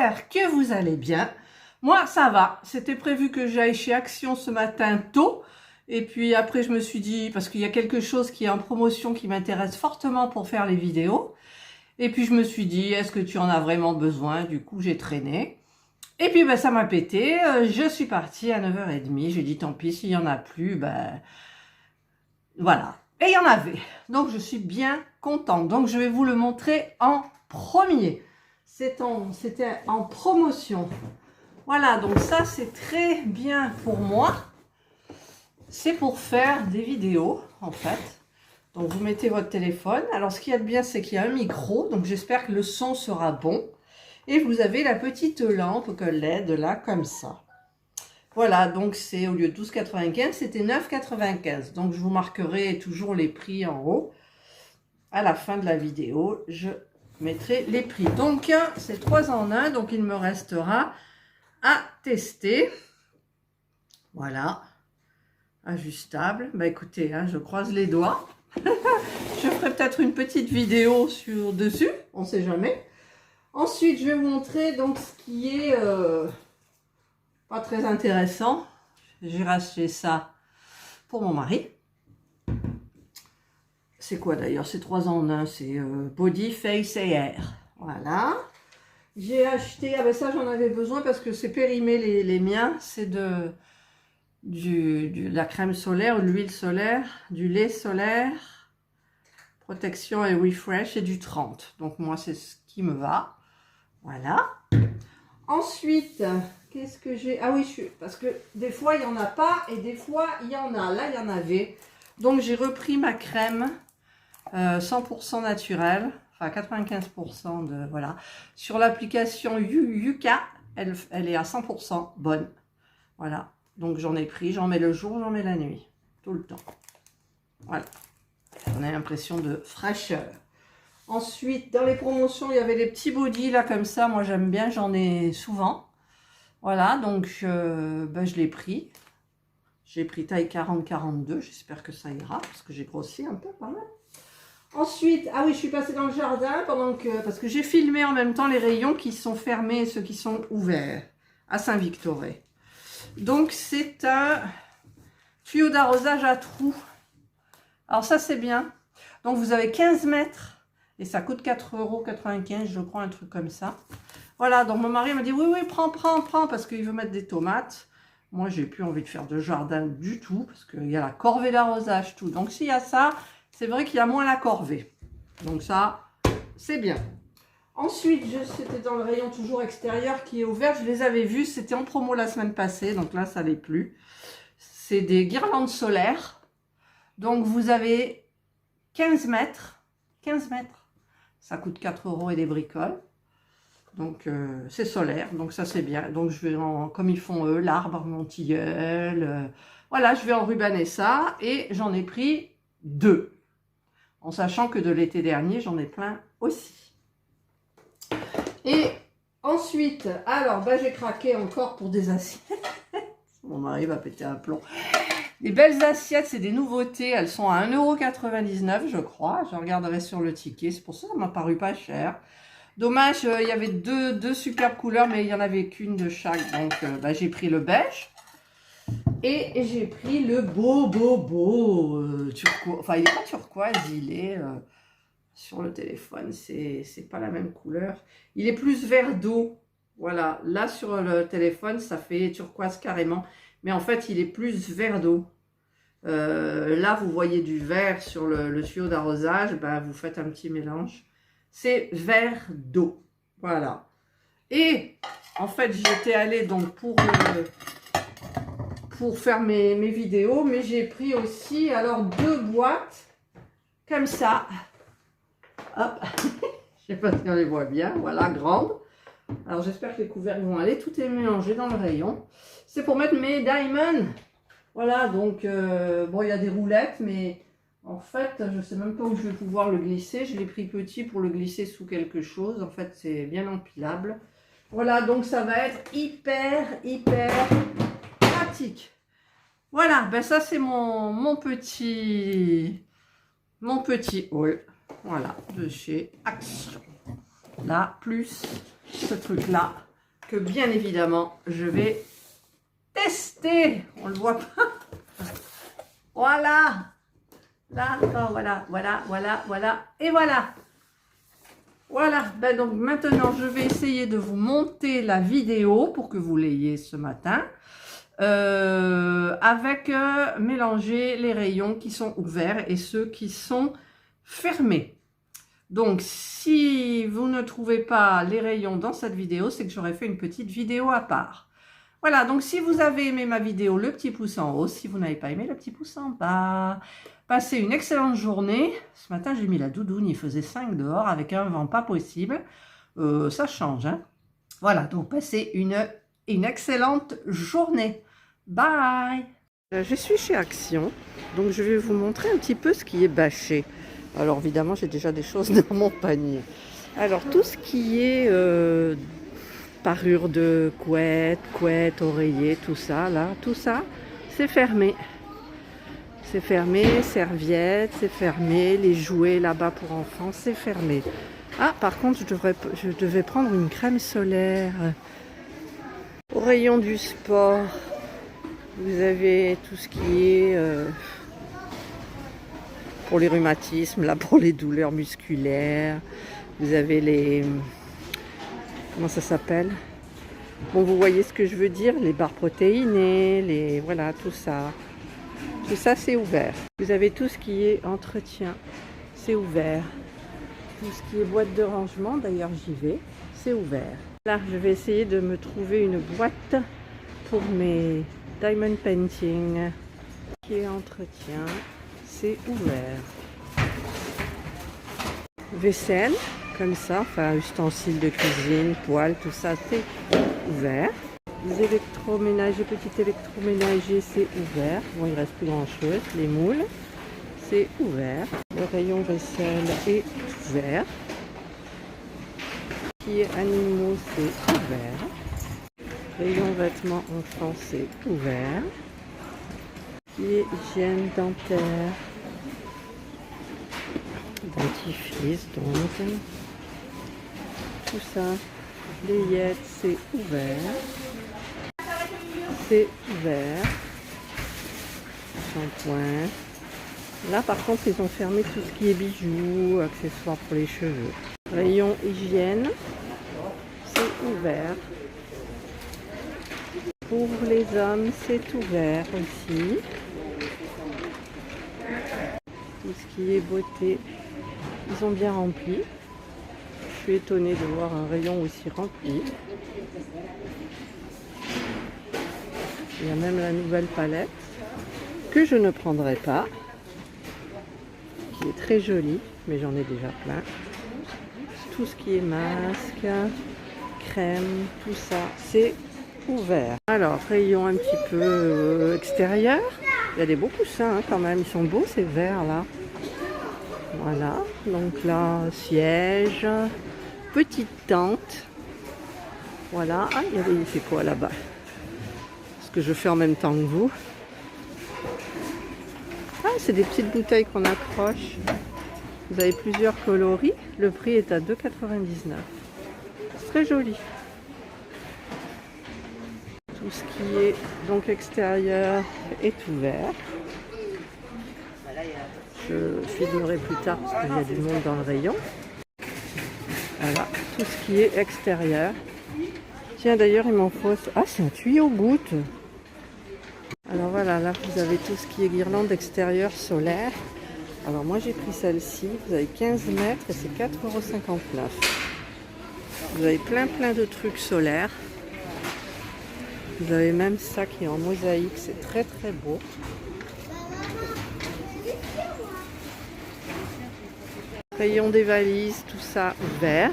j'espère que vous allez bien. Moi, ça va. C'était prévu que j'aille chez Action ce matin tôt. Et puis après, je me suis dit, parce qu'il y a quelque chose qui est en promotion qui m'intéresse fortement pour faire les vidéos. Et puis je me suis dit, est-ce que tu en as vraiment besoin? Du coup, j'ai traîné. Et puis ben, ça m'a pété. Je suis partie à 9h30. J'ai dit, tant pis, s'il n'y en a plus, ben voilà. Et il y en avait. Donc je suis bien contente. Donc je vais vous le montrer en premier. C'était en promotion. Voilà, donc ça c'est très bien pour moi. C'est pour faire des vidéos en fait. Donc vous mettez votre téléphone. Alors ce qu'il y a de bien, c'est qu'il y a un micro. Donc j'espère que le son sera bon. Et vous avez la petite lampe que LED là, comme ça. Voilà, donc c'est au lieu de 12,95, c'était 9,95. Donc je vous marquerai toujours les prix en haut. À la fin de la vidéo, je mettrai les prix. Donc c'est 3 en 1, donc il me restera à tester. Voilà, ajustable. Bah écoutez, hein, je croise les doigts. Je ferai peut-être une petite vidéo dessus, on ne sait jamais. Ensuite, je vais vous montrer donc ce qui est pas très intéressant. J'ai racheté ça pour mon mari. C'est quoi d'ailleurs? C'est 3 en 1, c'est Body, Face et Hair. Voilà. J'ai acheté, ah ben ça j'en avais besoin parce que c'est périmé les miens. C'est de la crème solaire, de l'huile solaire, du lait solaire, protection et refresh et du 30. Donc moi c'est ce qui me va. Voilà. Ensuite, qu'est-ce que j'ai? Ah oui, parce que des fois il n'y en a pas et des fois il y en a. Là il y en avait. Donc j'ai repris ma crème 100% naturelle, enfin 95% de voilà. Sur l'application Yuka, elle est à 100% bonne. Voilà. Donc j'en ai pris, j'en mets le jour, j'en mets la nuit, tout le temps. Voilà. On a l'impression de fraîcheur. Ensuite, dans les promotions, il y avait des petits bodys là comme ça. Moi j'aime bien, j'en ai souvent. Voilà, donc ben, je l'ai pris. J'ai pris taille 40-42. J'espère que ça ira parce que j'ai grossi un peu quand même. Ensuite, ah oui, je suis passée dans le jardin parce que j'ai filmé en même temps les rayons qui sont fermés et ceux qui sont ouverts à Saint-Victoré. Donc c'est un tuyau d'arrosage à trous. Alors ça c'est bien. Donc vous avez 15 mètres et ça coûte 4,95 €, je crois, un truc comme ça. Voilà, donc mon mari m'a dit oui, prends, parce qu'il veut mettre des tomates. Moi, j'ai plus envie de faire de jardin du tout parce qu'il y a la corvée d'arrosage, tout. Donc s'il y a ça, c'est vrai qu'il y a moins la corvée. Donc ça, c'est bien. Ensuite, c'était dans le rayon toujours extérieur qui est ouvert. Je les avais vus, c'était en promo la semaine passée. Donc là, ça l'est plus. C'est des guirlandes solaires. Donc vous avez 15 mètres. 15 mètres. Ça coûte 4 € et des bricoles. Donc c'est solaire, donc ça c'est bien. Donc je vais comme ils font eux, l'arbre, mon tilleul. Voilà, je vais enrubanner ça et j'en ai pris 2. En sachant que de l'été dernier, j'en ai plein aussi. Et ensuite, alors ben, j'ai craqué encore pour des assiettes. Mon mari va péter un plomb. Des belles assiettes, c'est des nouveautés. Elles sont à 1,99 € je crois. Je regarderai sur le ticket. C'est pour ça que ça m'a paru pas cher. Dommage, il y avait deux superbes couleurs, mais il n'y en avait qu'une de chaque. Donc, bah, j'ai pris le beige. Et j'ai pris le beau turquoise. Enfin, il n'est pas turquoise, il est sur le téléphone. C'est pas la même couleur. Il est plus vert d'eau. Voilà, là sur le téléphone, ça fait turquoise carrément. Mais en fait, il est plus vert d'eau. Là, vous voyez du vert sur le tuyau d'arrosage. Bah, vous faites un petit mélange. C'est vert d'eau. Voilà. Et en fait, j'étais allée donc pour faire mes vidéos, mais j'ai pris aussi alors 2 boîtes comme ça. Hop. Je sais pas si on les voit bien. Voilà, grande. Alors j'espère que les couverts vont aller. Tout est mélangé dans le rayon. C'est pour mettre mes diamonds. Voilà, donc bon, il y a des roulettes, mais en fait, je ne sais même pas où je vais pouvoir le glisser. Je l'ai pris petit pour le glisser sous quelque chose. En fait, c'est bien empilable. Voilà, donc ça va être hyper pratique. Voilà, ben ça c'est mon petit haul. Voilà, de chez Action. Là, plus ce truc-là. que bien évidemment, je vais tester. On le voit pas. Voilà. Là, oh, voilà, voilà, voilà, voilà. Et voilà. Voilà. Ben donc maintenant, je vais essayer de vous monter la vidéo pour que vous l'ayez ce matin. Avec mélanger les rayons qui sont ouverts et ceux qui sont fermés. Donc, si vous ne trouvez pas les rayons dans cette vidéo, c'est que j'aurais fait une petite vidéo à part. Voilà, donc si vous avez aimé ma vidéo, le petit pouce en haut. Si vous n'avez pas aimé, le petit pouce en bas. Passez une excellente journée. Ce matin, j'ai mis la doudoune, il faisait 5 dehors avec un vent pas possible. Ça change, hein. Voilà, donc passez une excellente journée. Bye! Je suis chez Action, donc je vais vous montrer un petit peu ce qui est bâché. Alors évidemment, j'ai déjà des choses dans mon panier. Alors tout ce qui est parure de couette, oreiller, tout ça, là, tout ça, c'est fermé. C'est fermé, serviettes, c'est fermé, les jouets là-bas pour enfants, c'est fermé. Ah, par contre, je devais prendre une crème solaire. Au rayon du sport, vous avez tout ce qui est pour les rhumatismes, là pour les douleurs musculaires. Vous avez les... Comment ça s'appelle? Bon, vous voyez ce que je veux dire, les barres protéinées, les... Voilà, tout ça. Tout ça, c'est ouvert. Vous avez tout ce qui est entretien, c'est ouvert. Tout ce qui est boîte de rangement, d'ailleurs j'y vais, c'est ouvert. Là, je vais essayer de me trouver une boîte pour mes diamond painting. Qui est entretien, c'est ouvert. Vaisselle, comme ça, enfin ustensiles de cuisine, poêle, tout ça, c'est ouvert. Les électroménagers, petits électroménagers, c'est ouvert. Bon, il reste plus grand chose. Les moules, c'est ouvert. Le rayon vaisselle est ouvert. Qui est animaux, c'est ouvert. Rayon vêtements enfants, c'est ouvert. Qui est hygiène dentaire, dentifrice, donc tout ça. Layette, c'est ouvert. C'est ouvert. Shampoing. Là, par contre, ils ont fermé tout ce qui est bijoux, accessoires pour les cheveux. Rayon hygiène, c'est ouvert. Pour les hommes, c'est ouvert aussi. Tout ce qui est beauté, ils ont bien rempli. Je suis étonnée de voir un rayon aussi rempli. Il y a même la nouvelle palette que je ne prendrai pas, qui est très jolie, mais j'en ai déjà plein. Tout ce qui est masque, crème, tout ça, c'est ouvert. Alors, rayon un petit peu extérieur. Il y a des beaux coussins hein, quand même, ils sont beaux ces verts là. Voilà, donc là, siège, petite tente. Voilà, ah, il y a des... C'est quoi là-bas? Ce que je fais en même temps que vous. Ah, c'est des petites bouteilles qu'on accroche. Vous avez plusieurs coloris. Le prix est à 2,99 €. C'est très joli. Tout ce qui est donc extérieur est ouvert. Je filmerai plus tard parce qu'il y a du monde dans le rayon. Voilà, tout ce qui est extérieur. Tiens, d'ailleurs, il m'en faut... Ah, c'est un tuyau goutte. Alors voilà, là, vous avez tout ce qui est guirlande extérieure solaire. Alors moi, j'ai pris celle-ci. Vous avez 15 mètres et c'est 4,59 €. Vous avez plein de trucs solaires. Vous avez même ça qui est en mosaïque. C'est très beau. Rayon des valises, tout ça ouvert.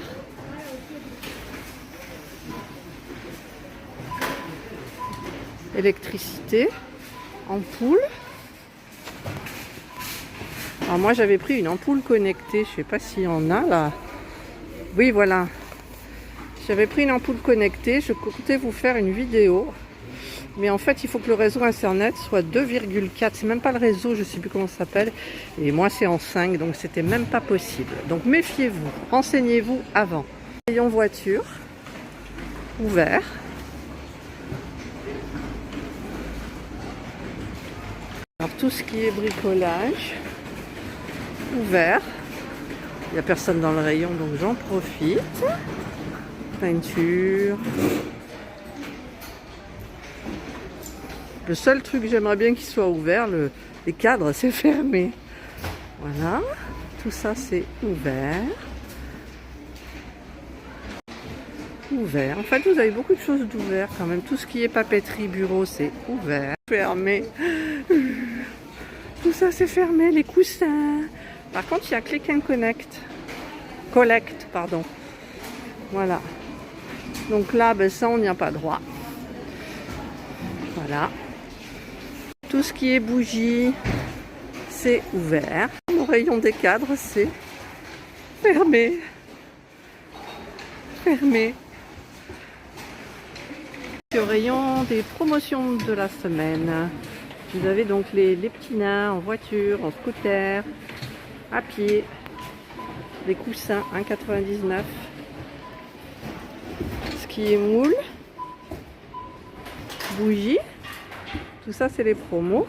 Électricité, ampoule. Alors moi j'avais pris une ampoule connectée, je sais pas s'il y en a là. Oui voilà. J'avais pris une ampoule connectée, je comptais vous faire une vidéo. Mais en fait il faut que le réseau internet soit 2,4, c'est même pas le réseau, je sais plus comment ça s'appelle. Et moi c'est en 5, donc c'était même pas possible. Donc méfiez-vous, renseignez-vous avant. Rayon voiture, ouvert. Alors tout ce qui est bricolage, ouvert. Il n'y a personne dans le rayon, donc j'en profite. Peinture. Le seul truc que j'aimerais bien qu'il soit ouvert, les cadres, c'est fermé. Voilà. Tout ça, c'est ouvert. Ouvert. En fait, vous avez beaucoup de choses d'ouvert quand même. Tout ce qui est papeterie, bureau, c'est ouvert. Fermé. Tout ça, c'est fermé. Les coussins. Par contre, il y a Click and Connect. Collect, pardon. Voilà. Donc là, ben, ça, on n'y a pas droit. Voilà. Tout ce qui est bougie, c'est ouvert. Mon rayon des cadres, c'est fermé. Fermé. Au rayon des promotions de la semaine, vous avez donc les petits nains en voiture, en scooter, à pied, des coussins 1,99 €. Ce qui est moule, bougie, tout ça c'est les promos.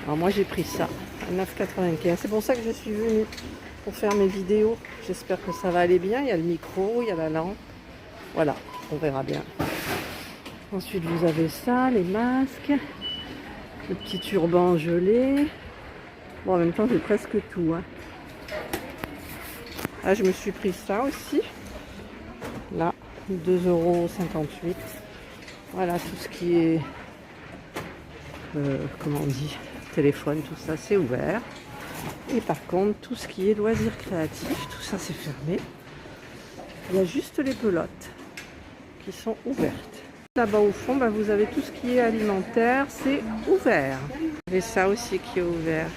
Alors moi j'ai pris ça à 9,95 €. C'est pour ça que je suis venue pour faire mes vidéos. J'espère que ça va aller bien. Il y a le micro, il y a la lampe. Voilà, on verra bien. Ensuite vous avez ça, les masques, le petit turban gelé. Bon, en même temps j'ai presque tout. Ah, je me suis pris ça aussi. Là, 2,58 €. Voilà, tout ce qui est, comment on dit, téléphone, tout ça, c'est ouvert. Et par contre, tout ce qui est loisirs créatifs, tout ça, c'est fermé. Il y a juste les pelotes qui sont ouvertes. Là-bas au fond, bah, vous avez tout ce qui est alimentaire, c'est ouvert. Et ça aussi qui est ouvert.